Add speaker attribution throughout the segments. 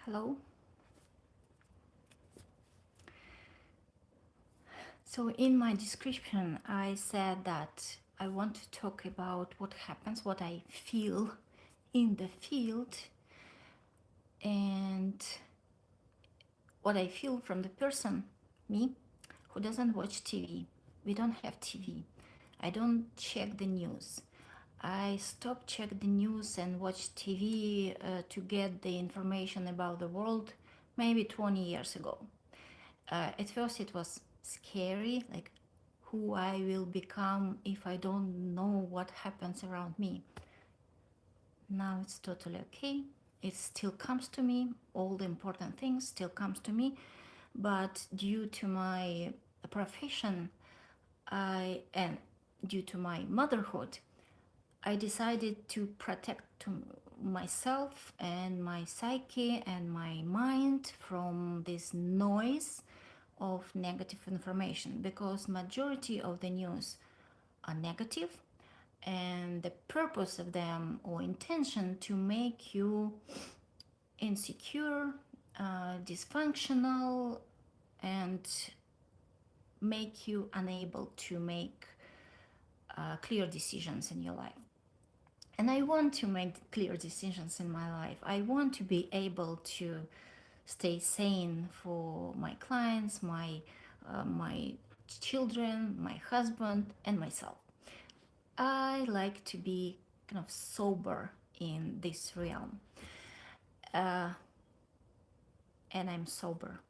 Speaker 1: Hello. So in my description, I said that I want to talk about what happens, what I feel in the field, and what I feel from the person, me, who doesn't watch TV. We don't have TV. I don't check the news. I stopped check the news and watch TV to get the information about the world maybe 20 years ago. At first it was scary, like who I will become if I don't know what happens around me. Now it's totally okay. It still comes to me, all the important things still comes to me, but due to my profession, I and due to my motherhood, I decided to protect myself and my psyche and my mind from this noise of negative information, because majority of the news are negative, and the purpose of them or intention to make you insecure, dysfunctional, and make you unable to make clear decisions in your life. And I want to make clear decisions in my life. I want to be able to stay sane for my clients, my children, my husband, and myself. I like to be kind of sober in this realm, uh, and I'm sober.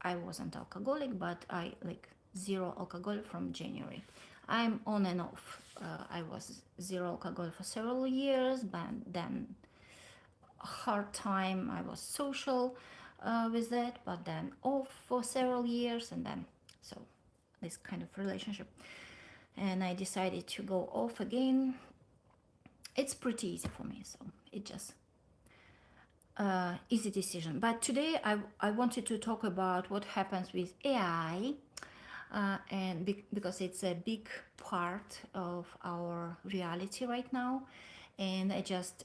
Speaker 1: I wasn't alcoholic, but I like zero alcohol from January. I'm on and off. I was zero alcohol for several years, but then a hard time. I was social with that, but then off for several years, and then so this kind of relationship. And I decided to go off again. It's pretty easy for me, so it just easy decision. But today I wanted to talk about what happens with AI, and because it's a big part of our reality right now. And I just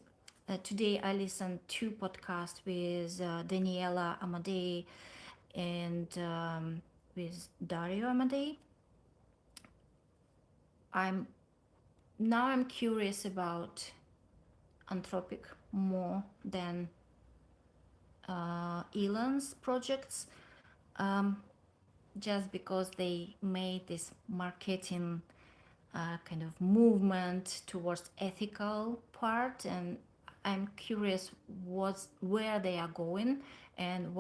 Speaker 1: today I listened to podcast with Daniela Amadei and with Dario Amadei. I'm I'm curious about Anthropic more than Elon's projects, um, just because they made this marketing kind of movement towards ethical part, and I'm curious where they are going and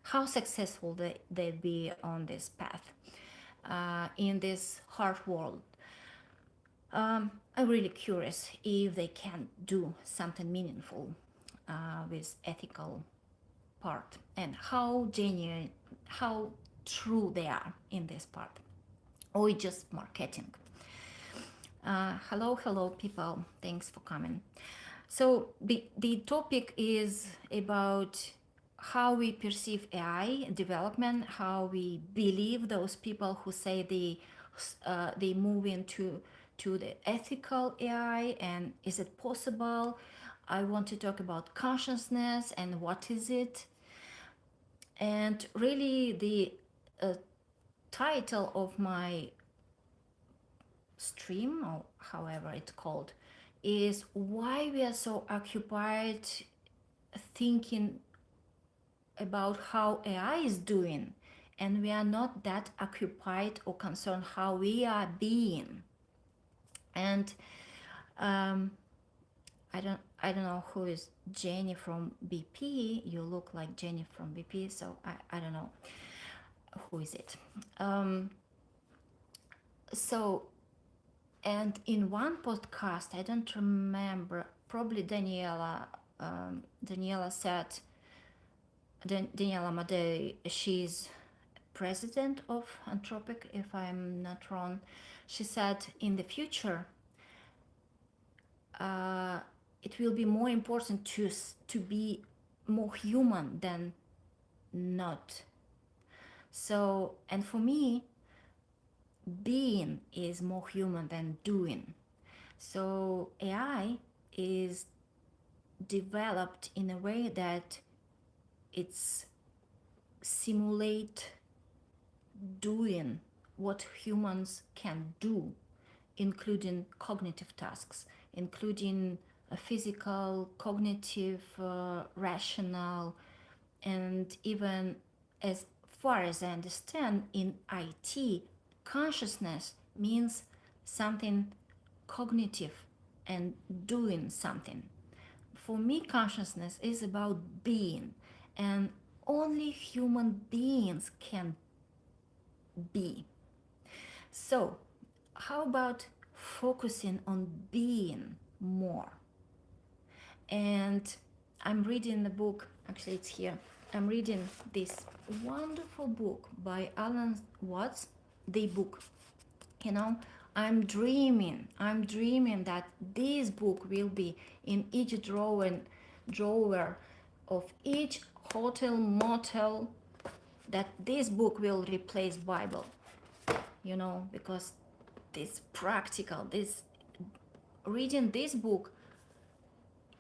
Speaker 1: how successful they'll be on this path in this hard world. I'm really curious if they can do something meaningful with ethical part, and how genuine, how true they are in this part, or it's just marketing. Hello, people. Thanks for coming. So the topic is about how we perceive AI development, how we believe those people who say they move into to the ethical AI, and is it possible? I want to talk about consciousness and what is it, and really the uh, title of my stream, or however it's called, is why we are so occupied thinking about how AI is doing, and we are not that occupied or concerned how we are being. And um, I don't know who is Jenny from BP. You look like Jenny from BP, so I don't know who is it. Um, so and in one podcast, I don't remember, probably Daniela said, Daniela Amadei, she's president of Anthropic, if I'm not wrong. She said in the future, uh, it will be more important to be more human than not. So, and for me, being is more human than doing. So AI is developed in a way that it's simulate doing what humans can do, including cognitive tasks, including physical, cognitive, rational, and even, as far as I understand, in IT, consciousness means something cognitive and doing something. For me, consciousness is about being, and only human beings can be. So, how about focusing on being more? And I'm reading the book, actually, it's here. I'm reading this wonderful book by Alan Watts, The Book. You know, I'm dreaming that this book will be in each drawer of each hotel, motel, that this book will replace Bible, because this practical, this reading this book,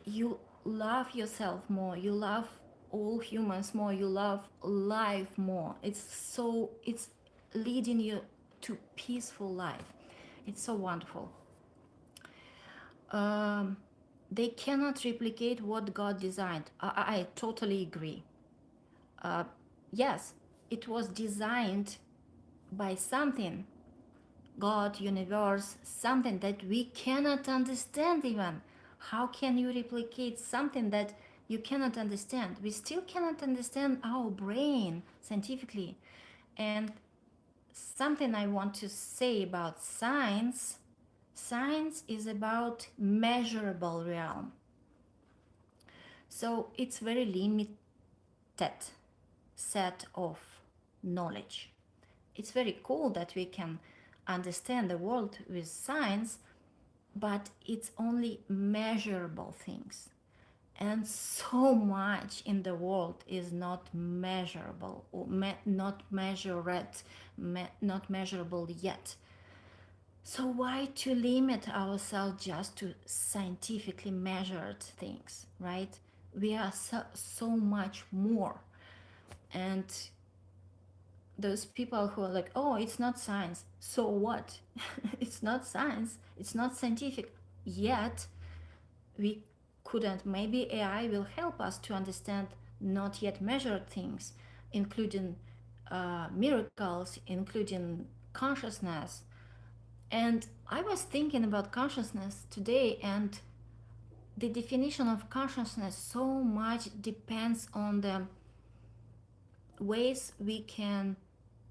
Speaker 1: you love yourself more, you love all humans more, you love life more. It's leading you to peaceful life. It's so wonderful. um, they cannot replicate what God designed. I totally agree. uh, yes, it was designed by something, God, universe, something that we cannot understand even. How can you replicate something that you cannot understand? We still cannot understand our brain scientifically. And something I want to say about science, science is about measurable realm. So it's very limited set of knowledge. It's very cool that we can understand the world with science, but it's only measurable things. And so much in the world is not measurable, or not measured, not measurable yet. So why to limit ourselves just to scientifically measured things, right? We are so much more. And those people who are like, oh, it's not science. So what? It's not science. It's not scientific. Yet, we couldn't. Maybe AI will help us to understand not yet measured things, including miracles, including consciousness. And I was thinking about consciousness today, and the definition of consciousness so much depends on the ways we can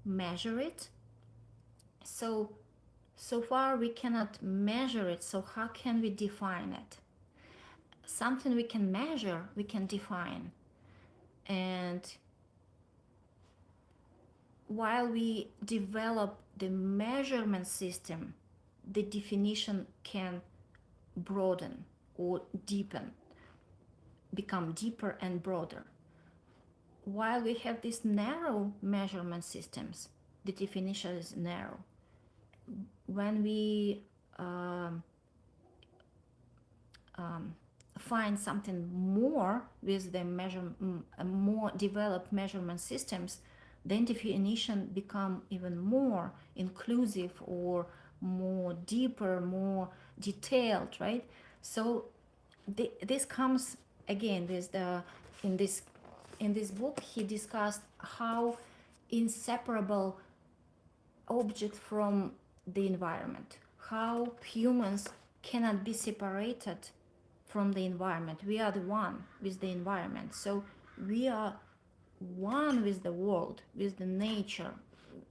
Speaker 1: measure it. So far we cannot measure it, so how can we define it? Something we can measure, we can define. And while we develop the measurement system, the definition can broaden or deepen, become deeper and broader. While we have these narrow measurement systems, the definition is narrow. When we find something more with the more developed measurement systems, then definition become even more inclusive or more deeper, more detailed, right? So this comes again with the in this book he discussed how inseparable object from the environment, how humans cannot be separated from the environment. We are the one with the environment. So we are one with the world, with the nature.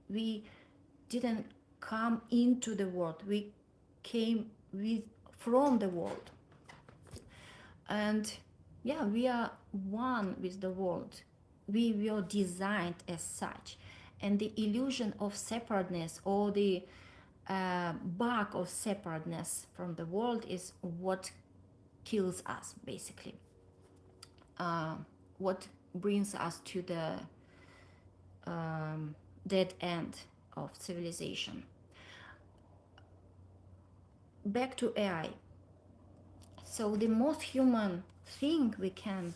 Speaker 1: We didn't come into the world. We came from the world. And yeah, we are one with the world. We were designed as such. And the illusion of separateness, or the bug of separateness from the world, is what kills us, basically. What brings us to the dead end of civilization. Back to AI. So the most human thing we can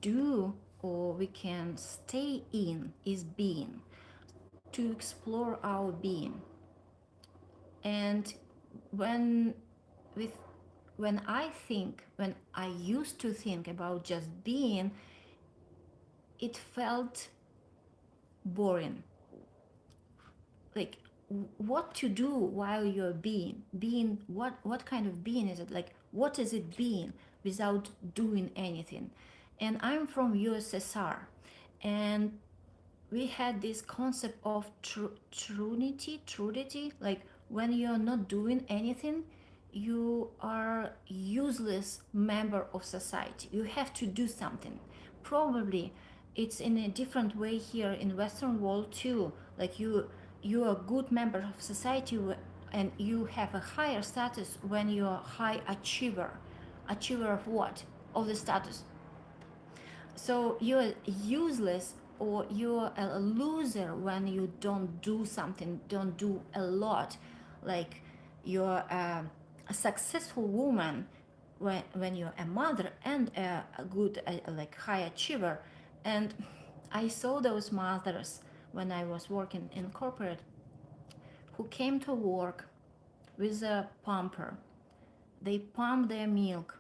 Speaker 1: do or we can stay in is being, to explore our being. And when with when I used to think about just being, it felt boring. Like, what to do while you're being, what kind of being is it? Like, what is it being without doing anything? And I'm from USSR, and we had this concept of trudity, like when you're not doing anything, you are useless member of society. You have to do something. Probably it's in a different way here in Western world too. Like, you are a good member of society, and you have a higher status when you're a high achiever. Achiever of what? Of the status. So you're useless, or you're a loser when you don't do something, don't do a lot. Like, you're a successful woman when you're a mother and a good, like, high achiever. And I saw those mothers when I was working in corporate, who came to work with a pumper. They pump their milk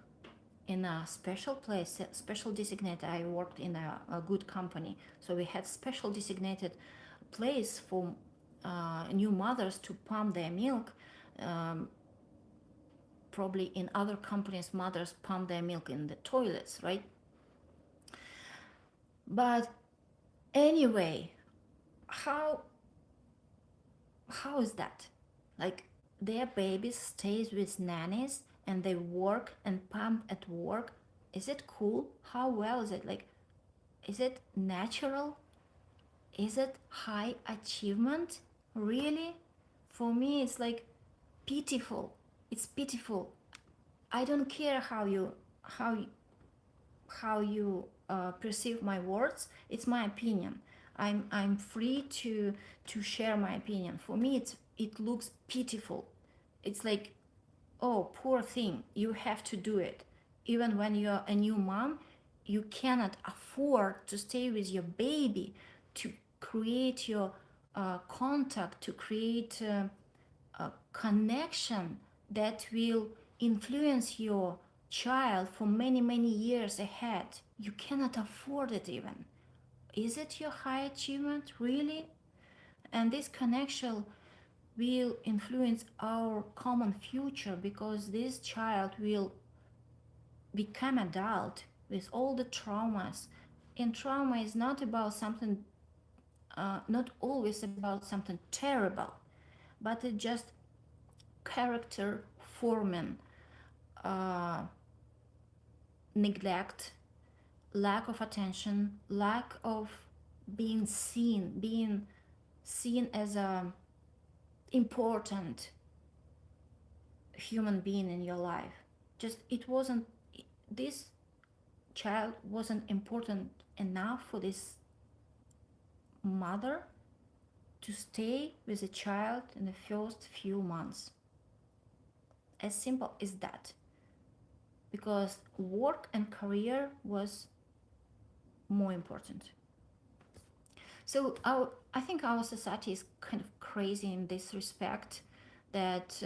Speaker 1: in a special place, special designated. I worked in a good company, so we had special designated place for new mothers to pump their milk. Um, Probably in other companies, mothers pump their milk in the toilets, right? But anyway, how how is that? Like, their baby stays with nannies and they work and pump at work. Is it cool? How well is it? Like, is it natural? Is it high achievement? Really? For me, it's like pitiful. It's pitiful. I don't care how how you perceive my words. It's my opinion. I'm free to share my opinion. For me, it looks pitiful. It's like, oh, poor thing, you have to do it. Even when you're a new mom, you cannot afford to stay with your baby, to create your contact, to create a connection that will influence your child for many, many years ahead. You cannot afford it even. Is it your high achievement, really? And this connection will influence our common future, because this child will become adult with all the traumas. And trauma is not about something, not always about something terrible, but it's just character forming, uh, neglect, lack of attention, lack of being seen as a important human being in your life. Just, it wasn't, this child wasn't important enough for this mother to stay with the child in the first few months. As simple as that. Because work and career was more important. So I think our society is kind of crazy in this respect, that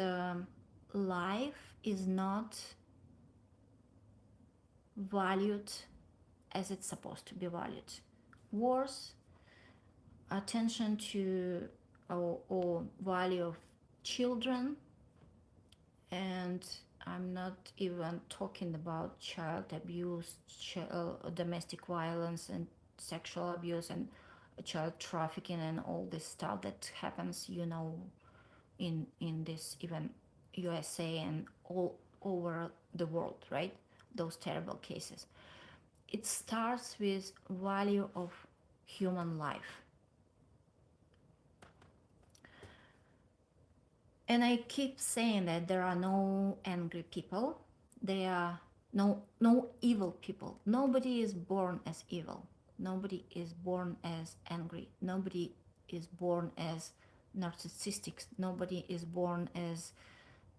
Speaker 1: life is not valued as it's supposed to be valued. Worth, attention to, or value of children, and I'm not even talking about child abuse, domestic violence, and sexual abuse, and child trafficking, and all this stuff that happens, in this even USA and all over the world, right? Those terrible cases. It starts with value of human life. And I keep saying that there are no angry people. There are no evil people. Nobody is born as evil. Nobody is born as angry. Nobody is born as narcissistic. Nobody is born as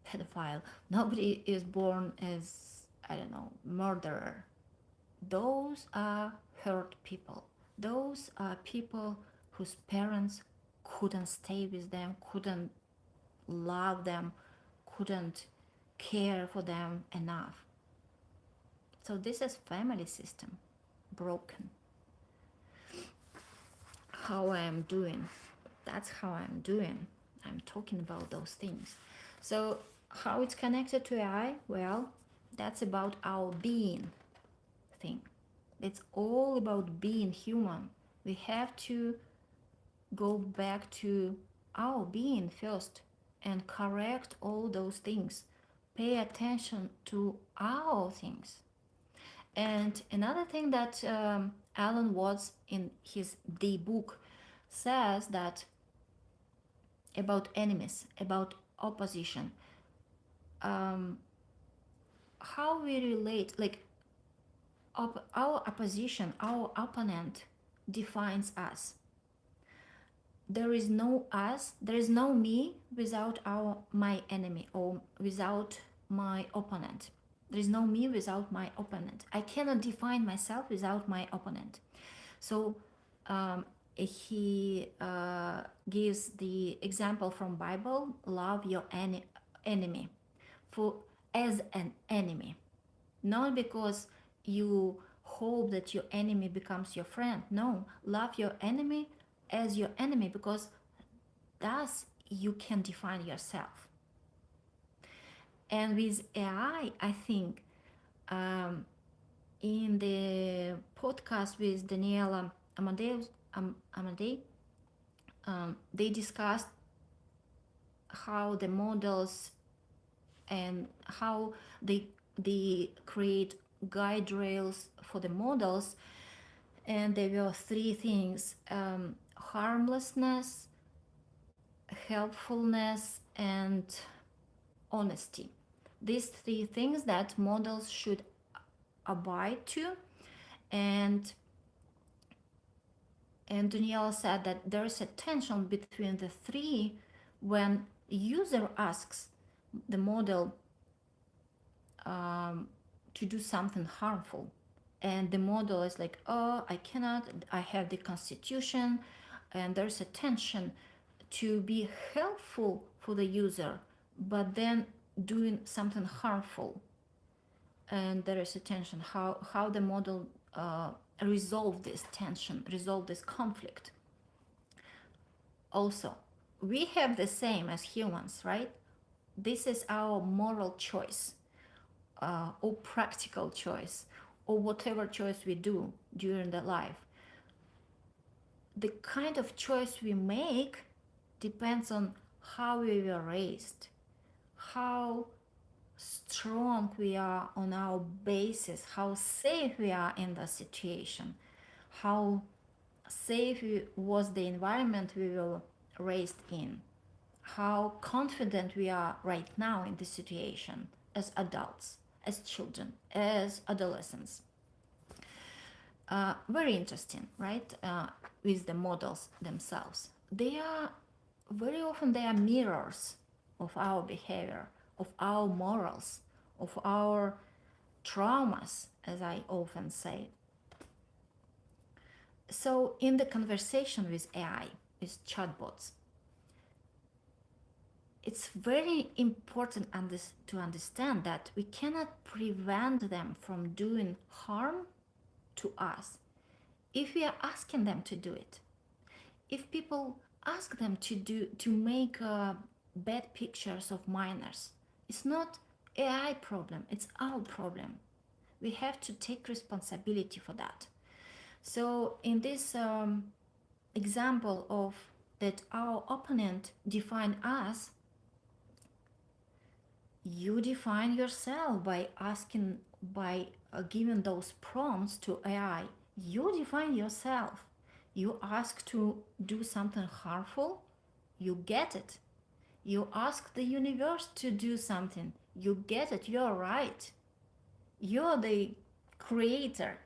Speaker 1: pedophile. Nobody is born as I don't know, murderer. Those are hurt people. Those are people whose parents couldn't stay with them, couldn't love them, couldn't care for them enough. So this is family system broken. How I am doing. That's how I'm doing. I'm talking about those things. So how it's connected to AI? Well, that's about our being thing. It's all about being human. We have to go back to our being first and correct all those things. Pay attention to our things. And another thing that Alan Watts in his The Book says that about enemies, about opposition, um, how we relate, like our opposition, our opponent defines us. There is no us, there is no me without my enemy or without my opponent. There is no me without my opponent. I cannot define myself without my opponent. So he gives the example from Bible: love your enemy for as an enemy, not because you hope that your enemy becomes your friend. No, love your enemy as your enemy, because thus you can define yourself. And with AI, I think in the podcast with Daniela Amadei, they discussed how the models and how they create guide rails for the models, and there were three things: harmlessness, helpfulness, and honesty. These three things that models should abide to. And Daniela said that there is a tension between the three when user asks the model to do something harmful, and the model is like, oh, I cannot, I have the constitution. And there's a tension to be helpful for the user but then doing something harmful. And there is a tension how the model resolve this tension, resolve this conflict. Also, we have the same as humans, right? This is our moral choice, or practical choice, or whatever choice we do during the life. The kind of choice we make depends on how we were raised, how strong we are on our basis, how safe we are in the situation, how safe was the environment we were raised in, how confident we are right now in the situation as adults, as children, as adolescents. Very interesting, right? With the models themselves. They are very often they are mirrors of our behavior, of our morals, of our traumas, as I often say. So in the conversation with AI, with chatbots, it's very important to understand that we cannot prevent them from doing harm to us if we are asking them to do it. If people ask them to make bad pictures of minors, it's not AI problem, it's our problem. We have to take responsibility for that. So in this example of that our opponent define us, you define yourself by asking, by giving those prompts to AI. You define yourself. You ask to do something harmful, you get it. You ask the universe to do something, you get it. You're right. You're the creator.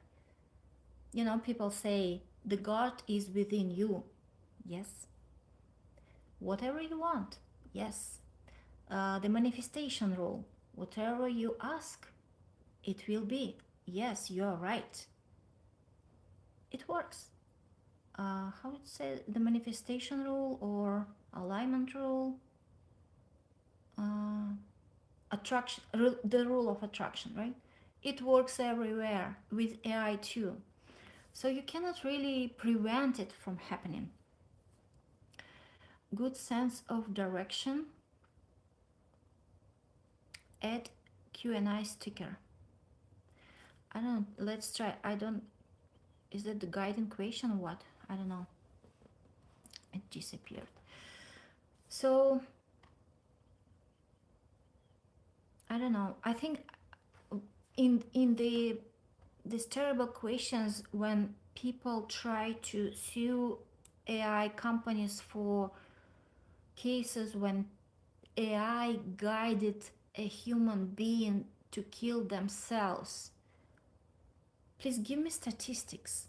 Speaker 1: You know, people say the God is within you. Yes. Whatever you want. Yes. The manifestation rule. Whatever you ask, it will be. Yes, you're right. It works. How would say the manifestation rule or alignment rule? Uh, attraction, the rule of attraction, right? It works everywhere with AI too. So you cannot really prevent it from happening. Good sense of direction. Add Q&A sticker. I don't know. Let's try. I don't. Is that the guiding question or what? I don't know. It disappeared. So I don't know. I think in these terrible questions when people try to sue AI companies for cases when AI guided a human being to kill themselves. Please give me statistics.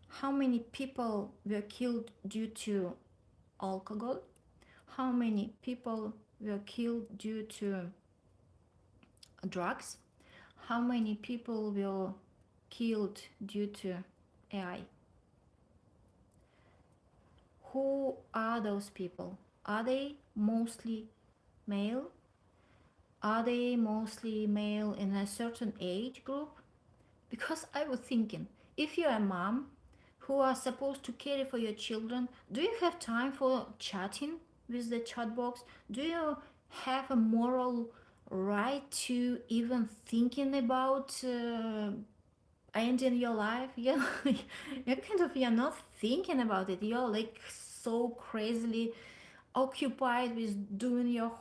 Speaker 1: How many people were killed due to alcohol? How many people were killed due to drugs? How many people were killed due to AI? Who are those people? Are they mostly male? Are they mostly male in a certain age group? Because I was thinking, if you're a mom who are supposed to care for your children, do you have time for chatting with the chat box? Do you have a moral right to even thinking about ending your life? You're not thinking about it. You're like so crazily occupied with doing your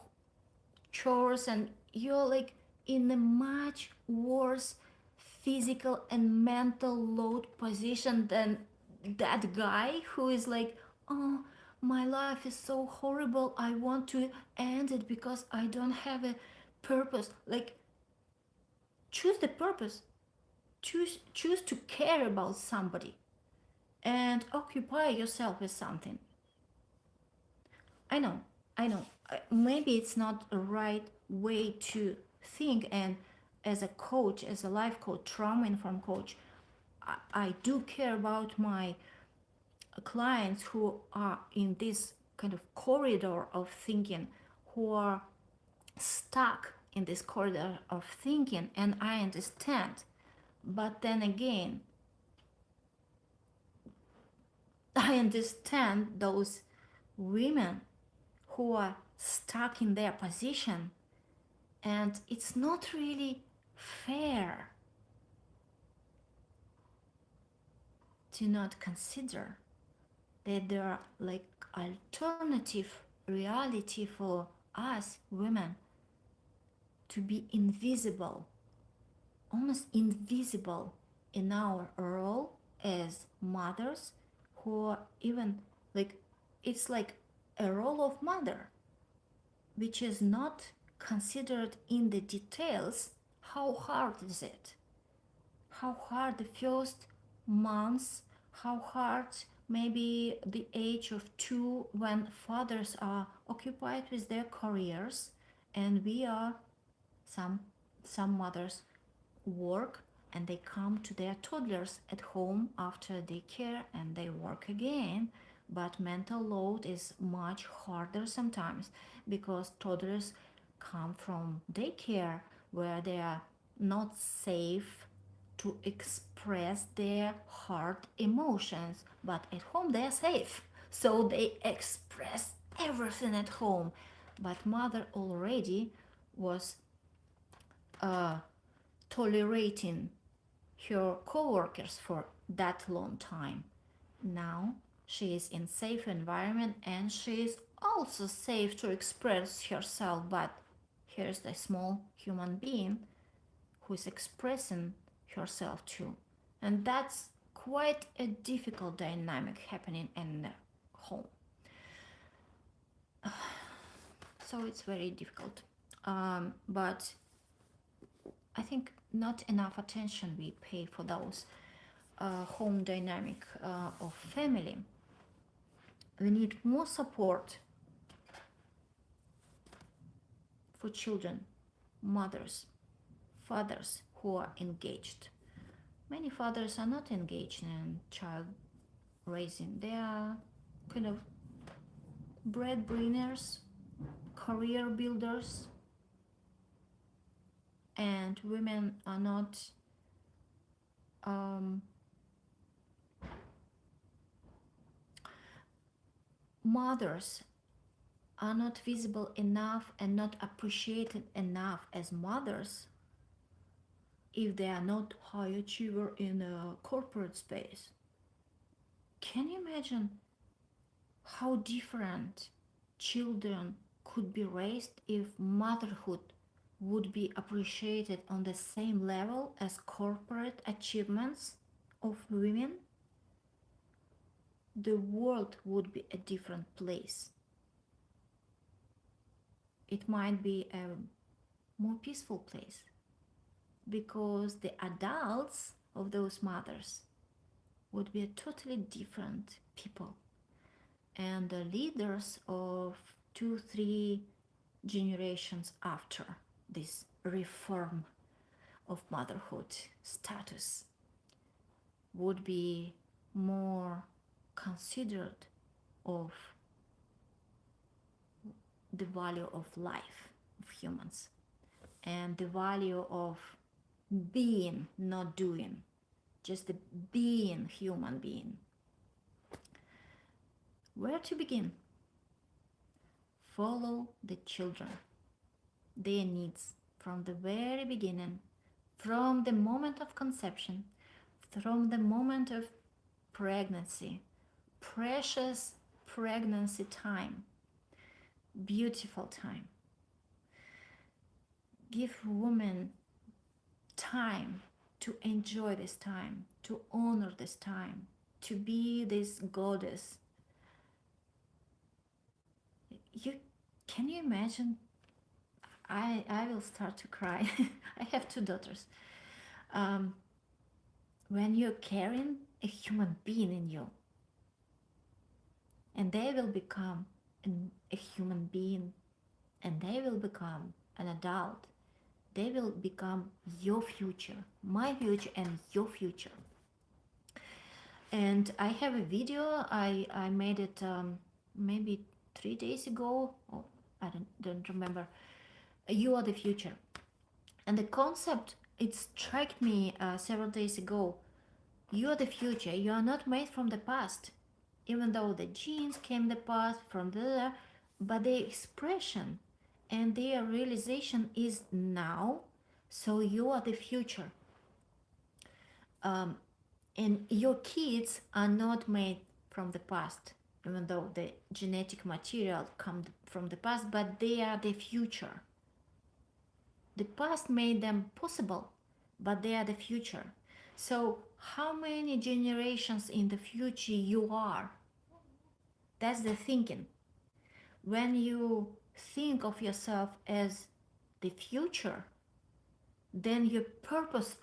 Speaker 1: chores, and you're like in a much worse physical and mental load position than that guy who is like, oh, my life is so horrible, I want to end it because I don't have a purpose. Like, choose the purpose. Choose to care about somebody and occupy yourself with something. I know, I know. Maybe it's not a right way to think. And as a coach, as a life coach, trauma informed coach, I do care about my clients who are in this kind of corridor of thinking, who are stuck in this corridor of thinking, and I understand. But then again, I understand those women who are stuck in their position, and it's not really fair to not consider that there are like alternative reality for us women to be invisible, almost invisible in our role as mothers, who are even like, it's like a role of mother which is not considered in the details. How hard is it? How hard the first months, how hard maybe the age of 2 when fathers are occupied with their careers, and we are some mothers work and they come to their toddlers at home after daycare and they work again. But mental load is much harder sometimes because toddlers come from daycare where they are not safe to express their hard emotions, but at home they are safe, so they express everything at home. But mother already was uh, tolerating her co-workers for that long time. Now she is in safe environment and she is also safe to express herself, but here's the small human being who is expressing herself too. And that's quite a difficult dynamic happening in the home. So it's very difficult. But I think not enough attention we pay for those home dynamic of family. We need more support for children, mothers, fathers who are engaged. Many fathers are not engaged in child raising. They are kind of breadwinners, career builders, and women are not mothers are not visible enough and not appreciated enough as mothers if they are not high achiever in a corporate space. Can you imagine how different children could be raised if motherhood would be appreciated on the same level as corporate achievements of women? The world would be a different place. It might be a more peaceful place because the adults of those mothers would be a totally different people, and the leaders of 2-3 generations after this reform of motherhood status would be more considerate of the value of life of humans and the value of being, not doing, just the being human being. Where to begin? Follow the children, their needs from the very beginning, from the moment of conception, from the moment of pregnancy, precious pregnancy time, beautiful time. Give women time to enjoy this time, to honor this time, to be this goddess. Can you imagine? I will start to cry. I have 2 daughters. When you're carrying a human being in you, and they will become a human being, and they will become an adult, they will become your future, my future, and your future. And I have a video. I made it maybe 3 days ago, or I don't remember. You are the future, and the concept, it struck me several days ago. You are the future. You are not made from the past, even though the genes came the past from the, but the expression and their realization is now. So you are the future, and your kids are not made from the past, even though the genetic material comes from the past, but they are the future. The past made them possible, but they are the future. So how many generations in the future you are? That's the thinking. When you think of yourself as the future, then your purpose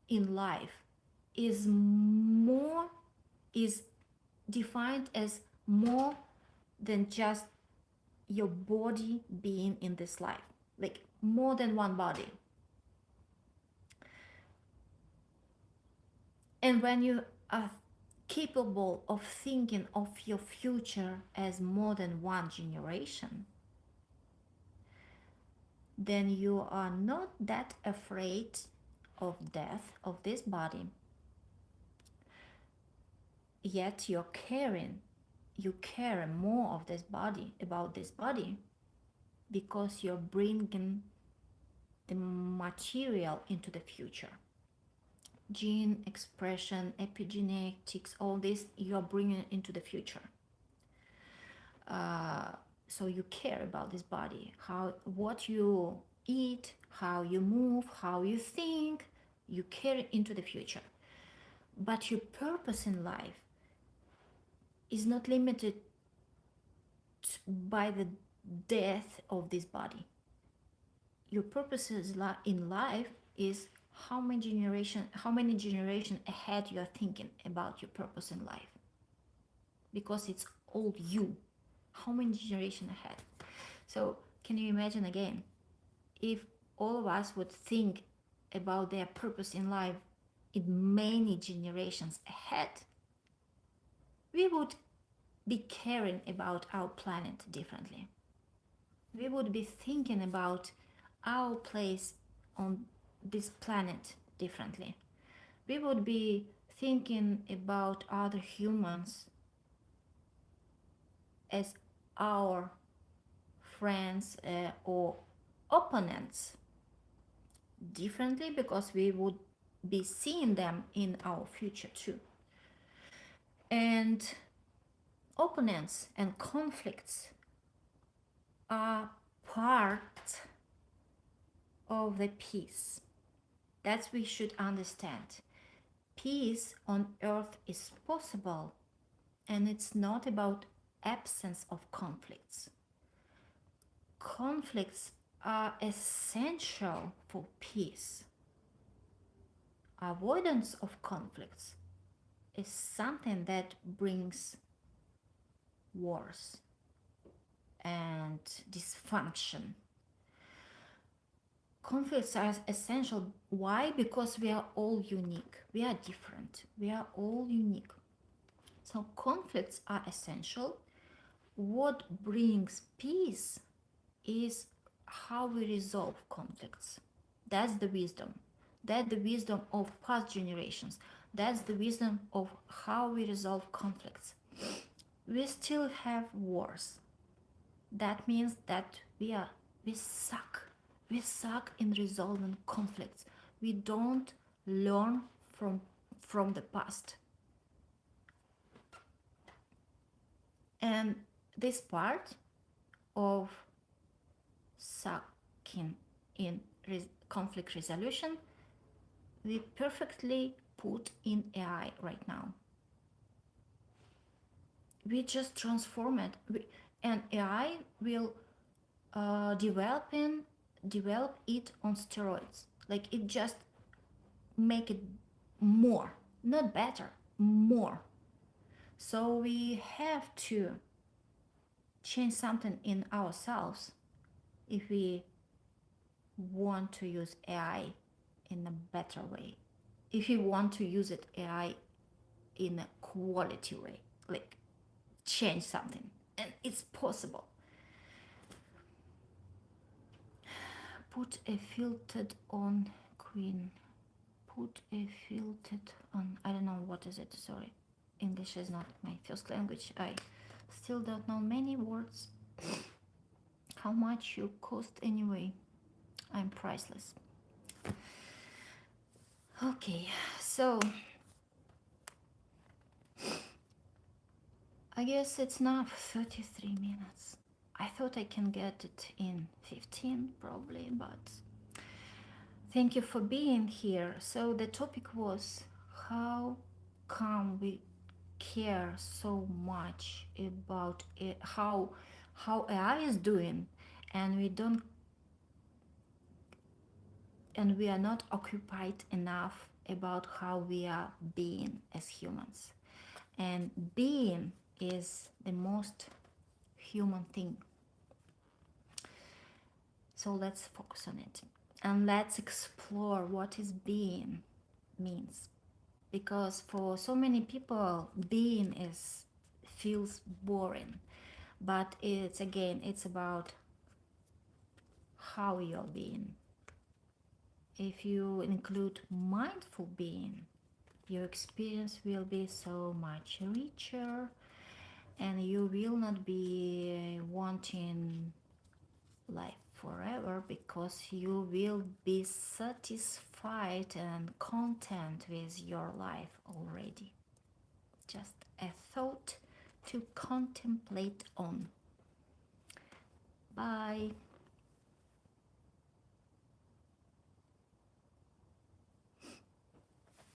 Speaker 1: in life is defined as more than just your body being in this life, like more than one body. And when you are capable of thinking of your future as more than one generation, then you are not that afraid of death of this body. Yet you care more of this body, about this body, because you're bringing the material into the future. Gene expression, epigenetics, all this you're bringing into the future. So you care about this body, what you eat, how you move, how you think, you carry into the future. But your purpose in life is not limited by the death of this body. Your purpose in life is how many generations ahead you are thinking about your purpose in life, because it's all you. How many generations ahead? So can you imagine again, if all of us would think about their purpose in life in many generations ahead, we would be caring about our planet differently. We would be thinking about our place on this planet differently. We would be thinking about other humans as our friends or opponents differently, because we would be seeing them in our future too. And opponents and conflicts are part of the peace. That we should understand. Peace on earth is possible, and it's not about absence of conflicts. Conflicts are essential for peace. Avoidance of conflicts is something that brings wars and dysfunction. Conflicts are essential. Why? Because we are all unique. We are different. We are all unique. So conflicts are essential. What brings peace is how we resolve conflicts. That's the wisdom. That's the wisdom of past generations. That's the wisdom of how we resolve conflicts. We still have wars. That means that we suck. We suck in resolving conflicts. We don't learn from the past. And this part of sucking in conflict resolution, we perfectly put in AI right now. We just transform it, and AI will develop it on steroids. Like, it just make it more, not better, more. So we have to change something in ourselves if we want to use AI in a better way. If you want to use it AI in a quality way, like change something, and it's possible. Put a filtered on queen. Put a filtered on. I don't know what is it. Sorry, English is not my first language. I still don't know many words. How much you cost anyway? I'm priceless. Okay, so I guess it's now 33 minutes. I thought I can get it in 15 probably, but thank you for being here. So the topic was, how come we care so much about it, how AI is doing, and we are not occupied enough about how we are being as humans. And being is the most human thing. So let's focus on it, and let's explore what is being means. Because for so many people, being feels boring, but it's about how you're being. If you include mindful being, your experience will be so much richer, and you will not be wanting life forever, because you will be satisfied and content with your life already. Just a thought to contemplate on. Bye.